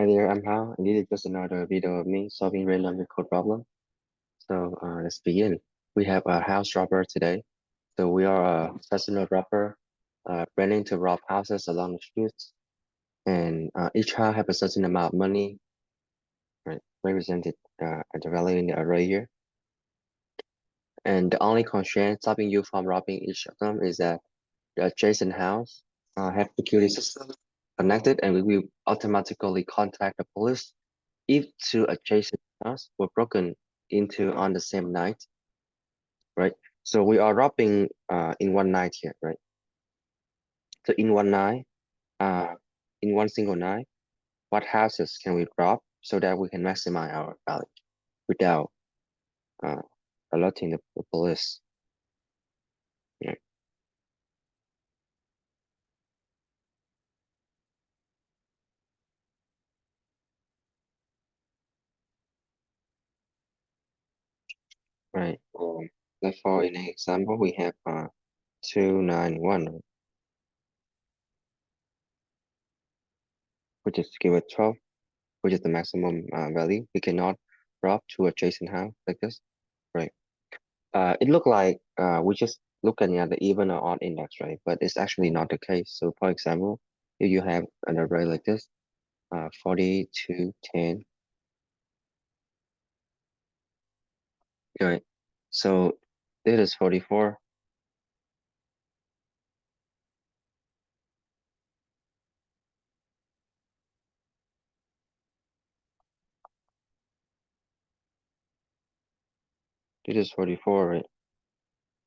Hi there, I'm Hao, and this is just another video of me solving random code problem. So let's begin. We have a house robber today. So we are a personal robber planning to rob houses along the streets. And each house have a certain amount of money, right, represented at the value in the array here. And the only constraint stopping you from robbing each of them is that the adjacent house have security system connected, and we will automatically contact the police if two adjacent houses were broken into on the same night, right? So we are robbing in one night here, right? So in one night, in one single night, what houses can we rob so that we can maximize our value without uh, alerting the police? Yeah. Right. Therefore, in an example, we have 291, which is given 12, which is the maximum value. We cannot rob two adjacent house like this, right? It looked like we just looking at the even or odd index, right? But it's actually not the case. So for example, if you have an array like this, 42, 10, right? So this is 44, this is 44, right?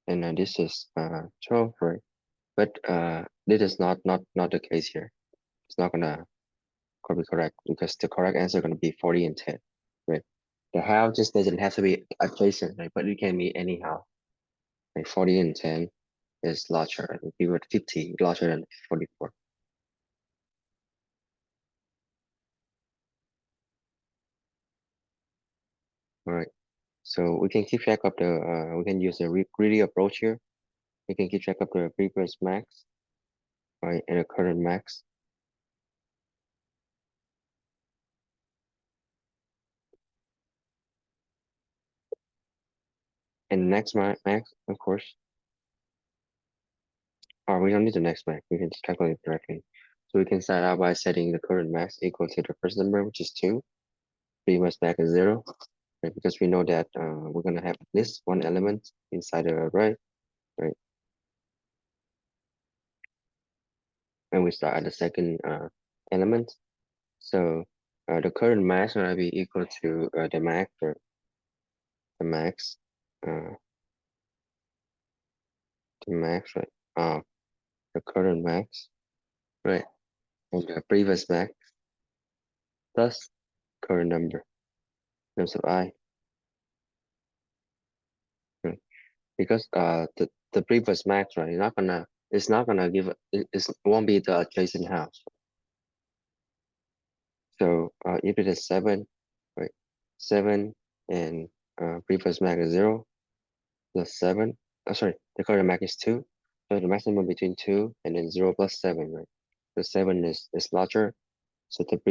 And this is 12, right? But this is not the case here. It's not gonna be correct because the correct answer is gonna be 40 and 10, right? The house just doesn't have to be adjacent, right? But it can be anyhow. Like 40 and 10 is larger. If you were 50, larger than 44. All right. So we can keep track of we can use the greedy approach here. We can keep track of the previous max, right, and the current max. And next max, of course. Or we don't need the next max. We can just calculate it directly. So we can start out by setting the current max equal to the first number, which is 2. Previous max is 0, right? Because we know that we're going to have at least one element inside the array, right? And we start at the second element. So the current max will be equal to the max, or the max, uh, the max, right? The current max, right? And the previous max plus current number in terms of I, right? Because the previous max, right? It's not gonna give it won't be the adjacent house. So if it is 7, right? 7 and previous max is 0 plus 7. Sorry, the current max is 2. So the maximum between 2 and then 0 plus 7, right? The 7 is larger. So the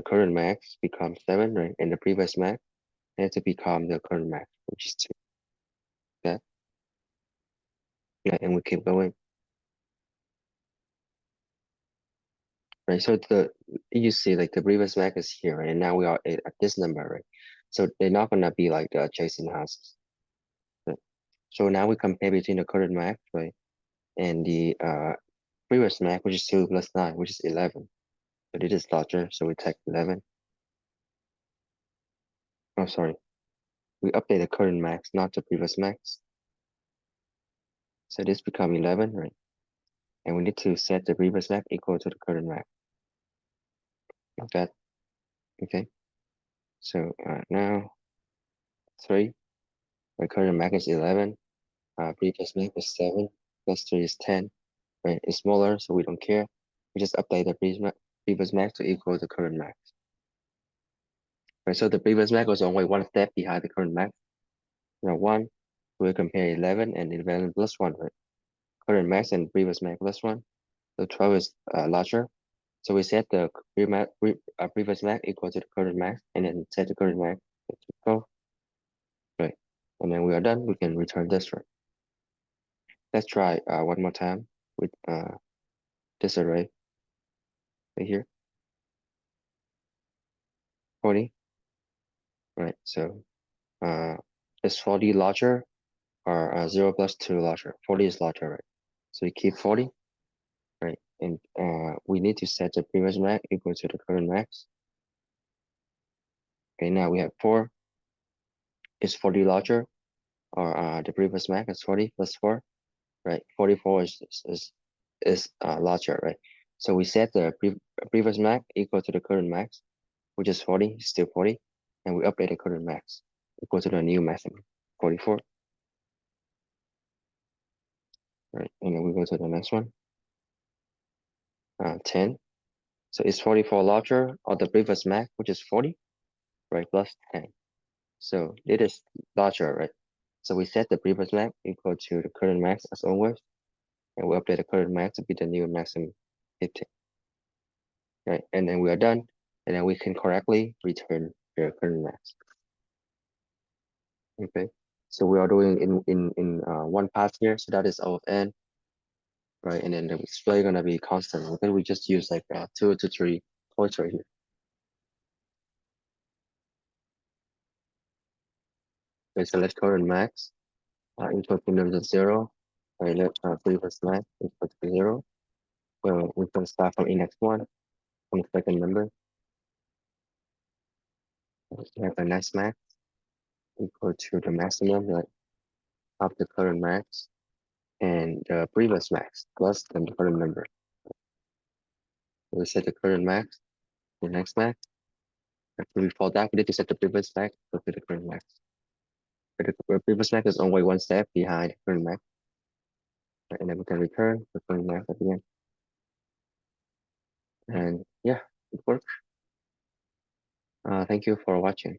current max becomes 7, right? And the previous max has to become the current max, which is 2. Okay? Yeah, and we keep going. Right. So you see like the previous max is here, right? And now we are at this number, right? So they're not gonna be like the adjacent houses. Right? So now we compare between the current max, right? And the previous max, which is 2 plus 9, which is 11. But it is larger, so we take 11. Oh, sorry. We update the current max, not the previous max. So this become 11, right? And we need to set the previous max equal to the current max. Like that. Okay. So now 3. My current max is 11. Previous max is 7. Plus 3 is 10. Right? It's smaller, so we don't care. We just update the previous max to equal the current max. Right? So the previous max was only one step behind the current max. Now 1, we compare 11 and 11 plus 1, right? Current max and previous max plus 1. So 12 is larger. So we set the previous max equal to the current max, and then set the current max to 12, right? And then we are done. We can return this, right? Let's try one more time with this array right here, 40, right? So is 40 larger or 0 plus 2 larger? 40 is larger, right? So we keep 40, right? And we need to set the previous max equal to the current max. Okay, now we have 4. Is 40 larger or the previous max is 40 plus 4, right? 44 is larger, right? So we set the previous max equal to the current max, which is 40, still 40, and we update the current max equal to the new maximum, 44, right? And then we go to the next one, 10. So is 44 larger or the previous max, which is 40, right? Plus 10. So it is larger, right? So we set the previous max equal to the current max as always, and we update the current max to be the new maximum 15, right? And then we are done, and then we can correctly return the current max. Okay, so we are doing in one path here, so that is O of n, right? And then the display gonna be constant. Okay, we just use like 2 to 3 points right here. Okay, so let current max equal to number 0. Right, let previous max equal to 0. Well, we can start from index 1 from the second number. We have a next max equal to the maximum, like of the current max and the previous max plus the current number. We set the current max, the next max. After we fall back, we need to set the previous max to the current max. But the previous max is only one step behind the current max. And then we can return the current max at the end. And yeah, it works. Thank you for watching.